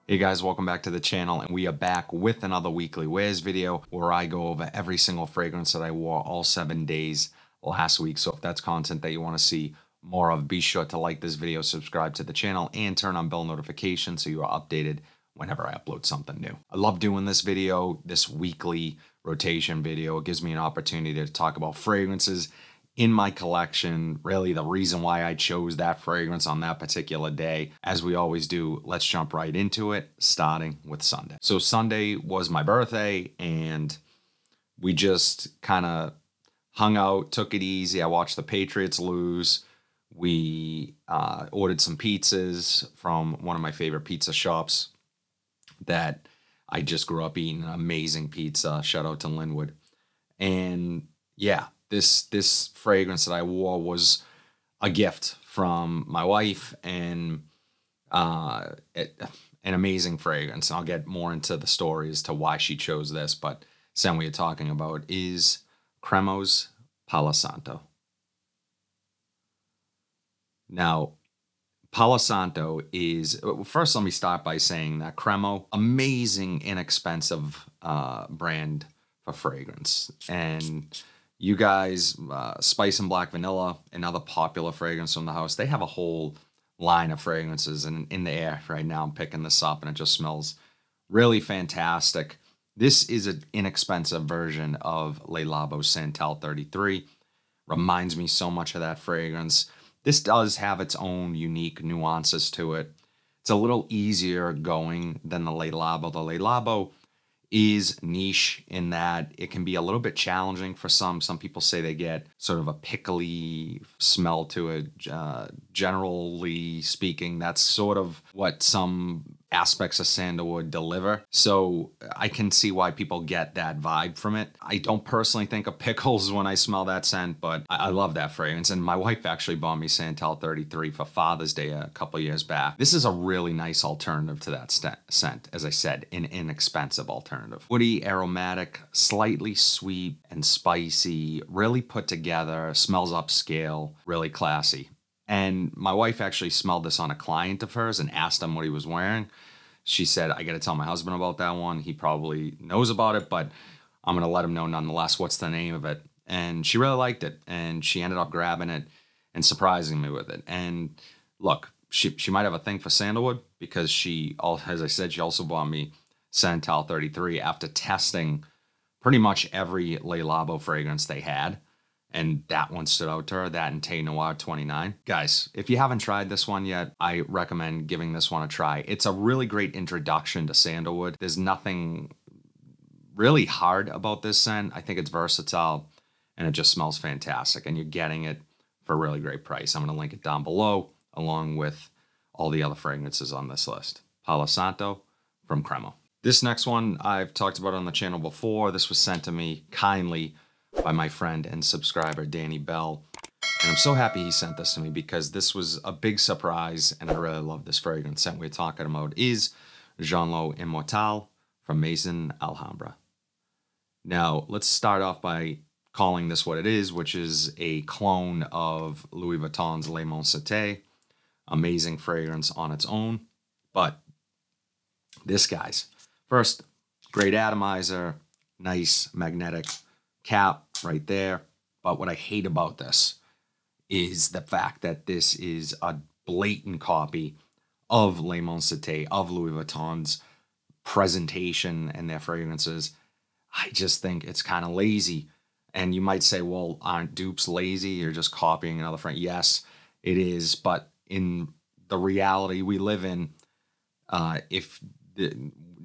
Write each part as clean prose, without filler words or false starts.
Hey guys, welcome back to the channel, and we are back with another weekly wears video where I go over every single fragrance that I wore all 7 days last week. So if that's content that you want to see more of, be sure to like this video, subscribe to the channel, and turn on bell notifications so you are updated whenever I upload something new. I love doing this video, this weekly rotation video. It gives me an opportunity to talk about fragrances in my collection, really the reason why I chose that fragrance on that particular day. As we always do, let's jump right into it, starting with Sunday. So Sunday was my birthday, and we just kind of hung out, took it easy. I watched the Patriots lose. We ordered some pizzas from one of my favorite pizza shops that I just grew up eating. Amazing pizza. Shout out to Linwood. And yeah, this fragrance that I wore was a gift from my wife, and an amazing fragrance. I'll get more into the story as to why she chose this, but what we are talking about is Cremo's Palo Santo. Now, Palo Santo is, first let me start by saying that Cremo, amazing, inexpensive brand for fragrance. And you guys, Spice and Black Vanilla, another popular fragrance from the house, they have a whole line of fragrances in the air right now. I'm picking this up and it just smells really fantastic. This is an inexpensive version of Le Labo Santal 33. Reminds me so much of that fragrance. This does have its own unique nuances to it. It's a little easier going than the Le Labo. The Le Labo is niche in that it can be a little bit challenging for some. Some people say they get sort of a pickly smell to it. Generally speaking, that's sort of what some aspects of sandalwood deliver. So I can see why people get that vibe from it. I don't personally think of pickles when I smell that scent, but I love that fragrance. And my wife actually bought me Santal 33 for Father's Day a couple years back. This is a really nice alternative to that scent. As I said, an inexpensive alternative. Woody, aromatic, slightly sweet and spicy, really put together, smells upscale, really classy. And my wife actually smelled this on a client of hers and asked him what he was wearing. She said, I got to tell my husband about that one. He probably knows about it, but I'm going to let him know nonetheless what's the name of it. And she really liked it. And she ended up grabbing it and surprising me with it. And look, she might have a thing for sandalwood because as I said, she also bought me Santal 33 after testing pretty much every Le Labo fragrance they had. And that one stood out to her, that and Tay Noir 29. Guys, if you haven't tried this one yet, I recommend giving this one a try. It's a really great introduction to sandalwood. There's nothing really hard about this scent. I think it's versatile, and it just smells fantastic. And you're getting it for a really great price. I'm going to link it down below, along with all the other fragrances on this list. Palo Santo from Cremo. This next one I've talked about on the channel before. This was sent to me kindly by my friend and subscriber, Danny Bell. And I'm so happy he sent this to me because this was a big surprise, and I really love this fragrance. Scent we're talking about is Jean Lo Immortal from Maison Alhambra. Now, let's start off by calling this what it is, which is a clone of Louis Vuitton's Le Mont Cité. Amazing fragrance on its own. But this, guys, first, great atomizer, nice magnetic cap right there. But what I hate about this is the fact that this is a blatant copy of Le Mont Cité, of Louis Vuitton's presentation and their fragrances. I just think it's kind of lazy. And you might say, well, aren't dupes lazy? You're just copying another fragrance. Yes, it is. But in the reality we live in,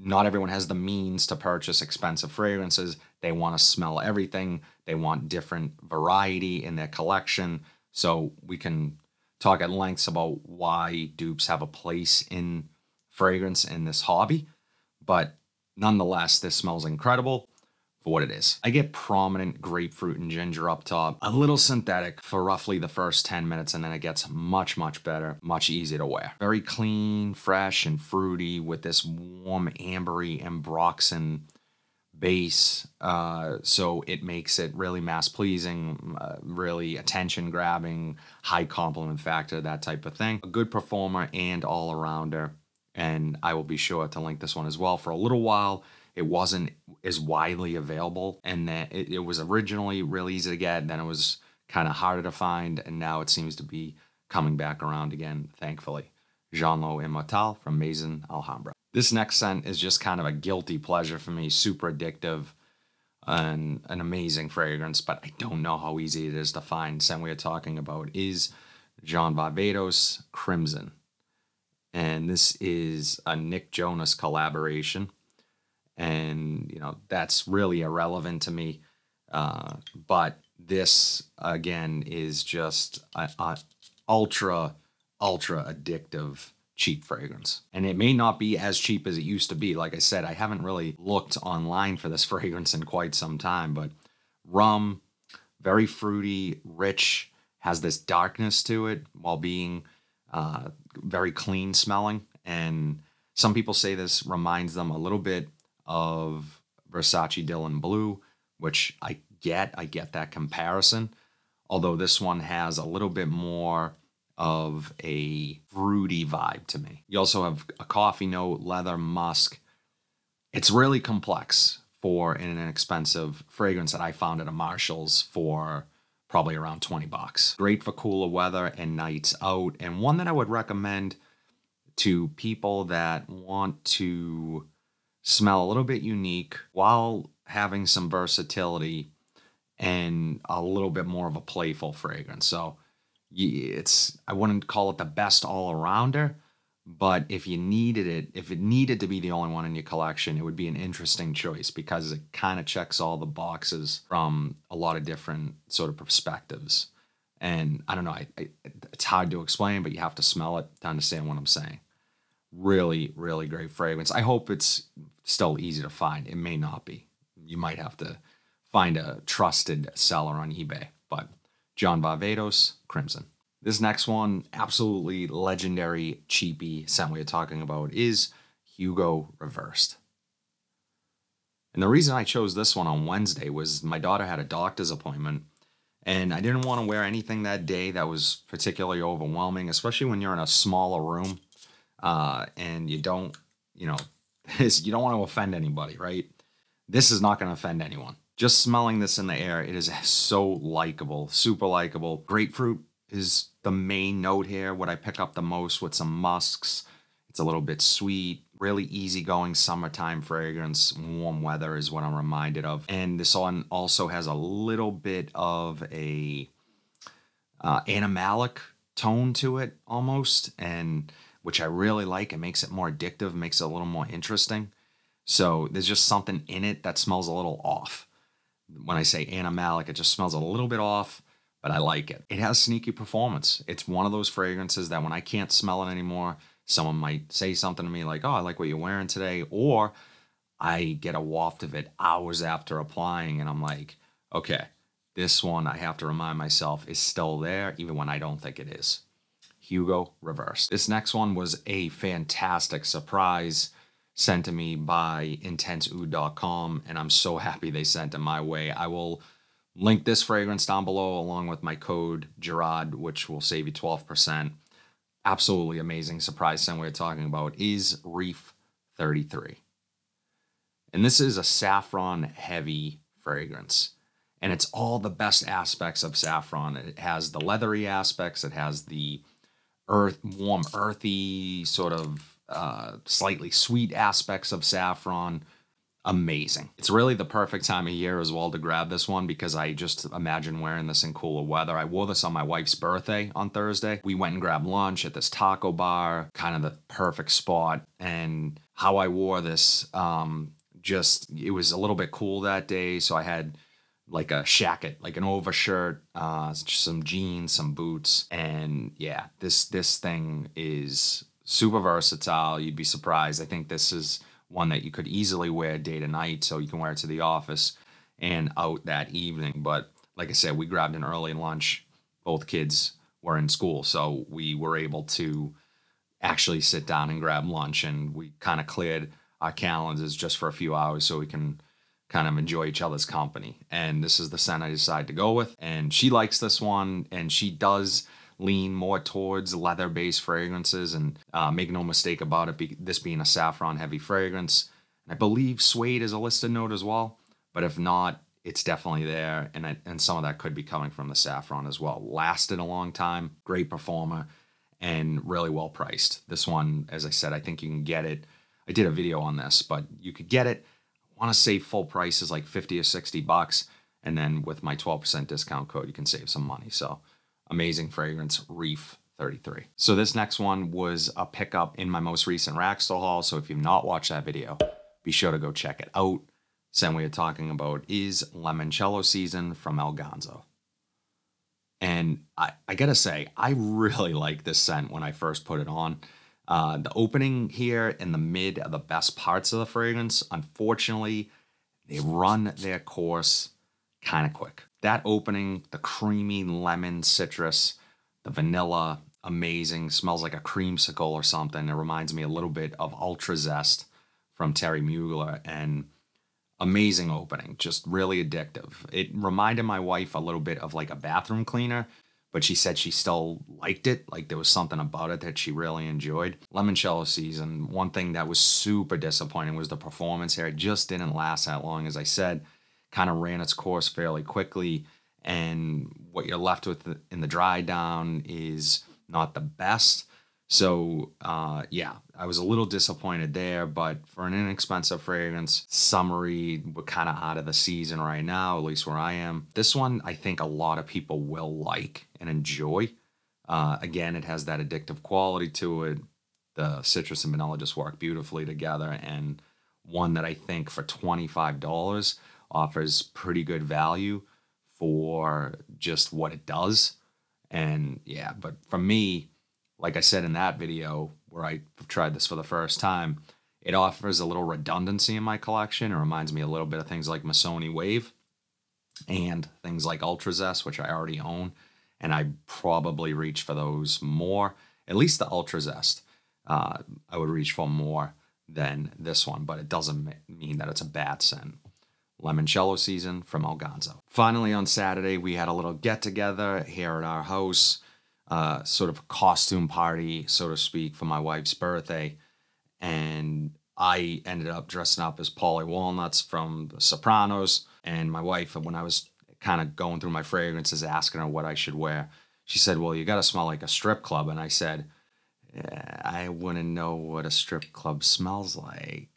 not everyone has the means to purchase expensive fragrances. They want to smell everything. They want different variety in their collection. So we can talk at lengths about why dupes have a place in fragrance in this hobby. But nonetheless, this smells incredible for what it is. I get prominent grapefruit and ginger up top, a little synthetic for roughly the first 10 minutes, and then it gets much, much better, much easier to wear. Very clean, fresh, and fruity with this warm, ambery ambroxan base. So it makes it really mass-pleasing, really attention-grabbing, high compliment factor, that type of thing. A good performer and all-arounder. And I will be sure to link this one as well. For a little while, it wasn't as widely available, and that it was originally really easy to get, then it was kind of harder to find, and now it seems to be coming back around again, thankfully. Jean Lo Immortal from Maison Alhambra. This next scent is just kind of a guilty pleasure for me, super addictive, and an amazing fragrance, but I don't know how easy it is to find. Scent we are talking about is Jean Barbados Crimson. And this is a Nick Jonas collaboration. And, that's really irrelevant to me. But this, again, is just a ultra, ultra addictive cheap fragrance. And it may not be as cheap as it used to be. Like I said, I haven't really looked online for this fragrance in quite some time, but rum, very fruity, rich, has this darkness to it while being very clean smelling. And some people say this reminds them a little bit of Versace Dylan Blue, which I get that comparison. Although this one has a little bit more of a fruity vibe to me. You also have a coffee note, leather, musk. It's really complex for an inexpensive fragrance that I found at a Marshall's for probably around $20. Great for cooler weather and nights out, and one that I would recommend to people that want to smell a little bit unique while having some versatility and a little bit more of a playful fragrance. So I wouldn't call it the best all-arounder, but if it needed to be the only one in your collection, it would be an interesting choice because it kind of checks all the boxes from a lot of different sort of perspectives. And I don't know, it's hard to explain, but you have to smell it to understand what I'm saying. Really, really great fragrance. I hope it's still easy to find. It may not be. You might have to find a trusted seller on eBay, but Jean Barbados Crimson. This next one, absolutely legendary cheapy scent we are talking about, is Hugo Reversed. And the reason I chose this one on Wednesday was my daughter had a doctor's appointment, and I didn't want to wear anything that day that was particularly overwhelming, especially when you're in a smaller room, and you don't want to offend anybody, right? This is not going to offend anyone. Just smelling this in the air, it is so likable, super likable. Grapefruit is the main note here, what I pick up the most with some musks. It's a little bit sweet, really easygoing summertime fragrance. Warm weather is what I'm reminded of. And this one also has a little bit of a animalic tone to it almost, and which I really like. It makes it more addictive, makes it a little more interesting. So there's just something in it that smells a little off. When I say animalic, it just smells a little bit off, but I like it. It has sneaky performance. It's one of those fragrances that when I can't smell it anymore, someone might say something to me like, oh, I like what you're wearing today. Or I get a waft of it hours after applying, and I'm like, okay, this one I have to remind myself is still there, even when I don't think it is. Hugo Reversed. This next one was a fantastic surprise sent to me by intenseoud.com, and I'm so happy they sent it my way. I will link this fragrance down below along with my code Gerard, which will save you 12%. Absolutely amazing surprise scent we're talking about is Reef 33. And this is a saffron heavy fragrance, and it's all the best aspects of saffron. It has the leathery aspects, it has the warm earthy sort of slightly sweet aspects of saffron. Amazing. It's really the perfect time of year as well to grab this one because I just imagine wearing this in cooler weather. I wore this on my wife's birthday on Thursday. We went and grabbed lunch at this taco bar, kind of the perfect spot. And how I wore this, it was a little bit cool that day. So I had like a shacket, like an overshirt, some jeans, some boots. And yeah, this thing is super versatile. You'd be surprised. I think this is one that you could easily wear day to night, so you can wear it to the office and out that evening. But like I said, we grabbed an early lunch. Both kids were in school, so we were able to actually sit down and grab lunch, and we kind of cleared our calendars just for a few hours so we can kind of enjoy each other's company. And this is the scent I decided to go with, and she likes this one, and she does lean more towards leather-based fragrances, and make no mistake about it, this being a saffron-heavy fragrance. And I believe suede is a listed note as well, but if not, it's definitely there, and some of that could be coming from the saffron as well. Lasted a long time, great performer, and really well priced. This one, as I said, I think you can get it. I did a video on this, but you could get it. I want to say full price is like 50 or 60 bucks. And then with my 12% discount code, you can save some money. So amazing fragrance, Reef 33. So this next one was a pickup in my most recent rack store haul. So if you've not watched that video, be sure to go check it out. Scent we are talking about is Limoncello Season from Elganzo. And I gotta say, I really like this scent when I first put it on. The opening here in the mid are the best parts of the fragrance. Unfortunately, they run their course kind of quick. That opening, the creamy lemon citrus, the vanilla, amazing. Smells like a creamsicle or something. It reminds me a little bit of Ultra Zest from Terry Mugler, and amazing opening, just really addictive. It reminded my wife a little bit of like a bathroom cleaner, but she said she still liked it. Like there was something about it that she really enjoyed. Limoncello Season, one thing that was super disappointing was the performance here. It just didn't last that long. As I said, kind of ran its course fairly quickly, and what you're left with in the dry down is not the best. So yeah, I was a little disappointed there, but for an inexpensive fragrance, summery, we're kind of out of the season right now, at least where I am. This one, I think a lot of people will like and enjoy. Again, it has that addictive quality to it. The citrus and vanilla just work beautifully together, and one that I think for $25 offers pretty good value for just what it does. And yeah, but for me, like I said in that video where I tried this for the first time, it offers a little redundancy in my collection. It reminds me a little bit of things like Missoni Wave and things like Ultra Zest, which I already own. And I probably reach for those more. At least the Ultra Zest, I would reach for more than this one, but it doesn't mean that it's a bad scent. Limoncello Season from Elganzo. Finally, on Saturday, we had a little get-together here at our house. Sort of a costume party, so to speak, for my wife's birthday. And I ended up dressing up as Paulie Walnuts from The Sopranos. And my wife, when I was kind of going through my fragrances, asking her what I should wear, she said, well, you got to smell like a strip club. And I said, I wouldn't know what a strip club smells like.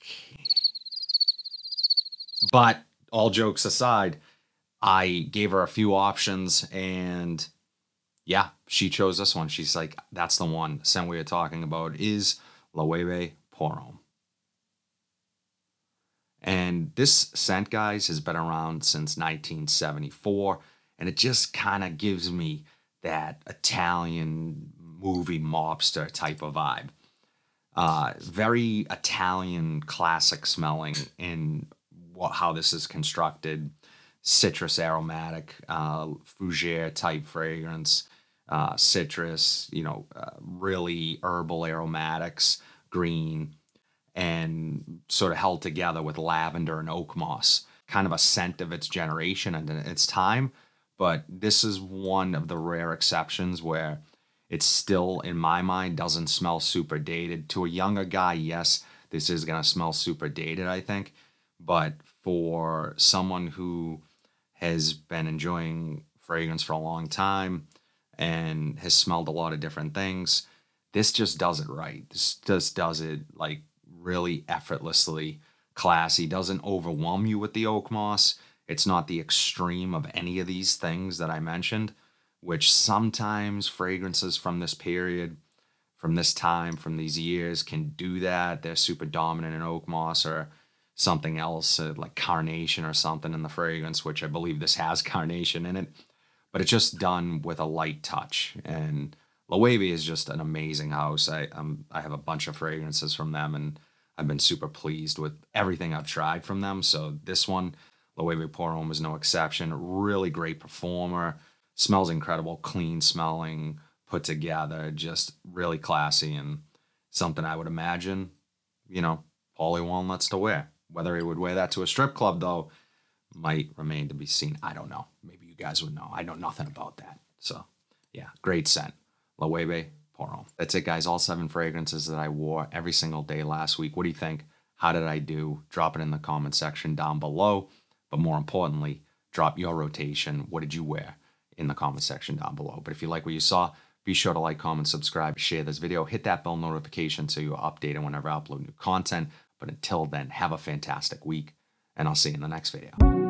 But all jokes aside, I gave her a few options, and yeah, she chose this one. She's like, that's the one. The scent we are talking about is Loewe Pour Homme. And this scent, guys, has been around since 1974. And it just kind of gives me that Italian movie mobster type of vibe. Very Italian classic smelling in how this is constructed. Citrus aromatic, fougere type fragrance. Citrus, really herbal aromatics, green, and sort of held together with lavender and oak moss. Kind of a scent of its generation and its time, but this is one of the rare exceptions where it still, in my mind, doesn't smell super dated. To a younger guy, yes, this is going to smell super dated, I think, but for someone who has been enjoying fragrance for a long time and has smelled a lot of different things, this just does it right. This just does it like really effortlessly classy. Doesn't overwhelm you with the oak moss. It's not the extreme of any of these things that I mentioned, which sometimes fragrances from this period, from this time, from these years can do that. They're super dominant in oak moss or something else, like carnation or something in the fragrance, which I believe this has carnation in it. But it's just done with a light touch. And Loewe is just an amazing house. I have a bunch of fragrances from them, and I've been super pleased with everything I've tried from them. So this one, Loewe Pour Homme, is no exception. Really great performer. Smells incredible, clean smelling, put together, just really classy, and something I would imagine, Paulie Walnuts to wear. Whether he would wear that to a strip club, though, might remain to be seen. I don't know. Maybe you guys would know. I know nothing about that. So, yeah, great scent. Loewe, pour on. That's it, guys. All 7 fragrances that I wore every single day last week. What do you think? How did I do? Drop it in the comment section down below. But more importantly, drop your rotation. What did you wear in the comment section down below? But if you like what you saw, be sure to like, comment, subscribe, share this video. Hit that bell notification so you're updated whenever I upload new content. But until then, have a fantastic week, and I'll see you in the next video.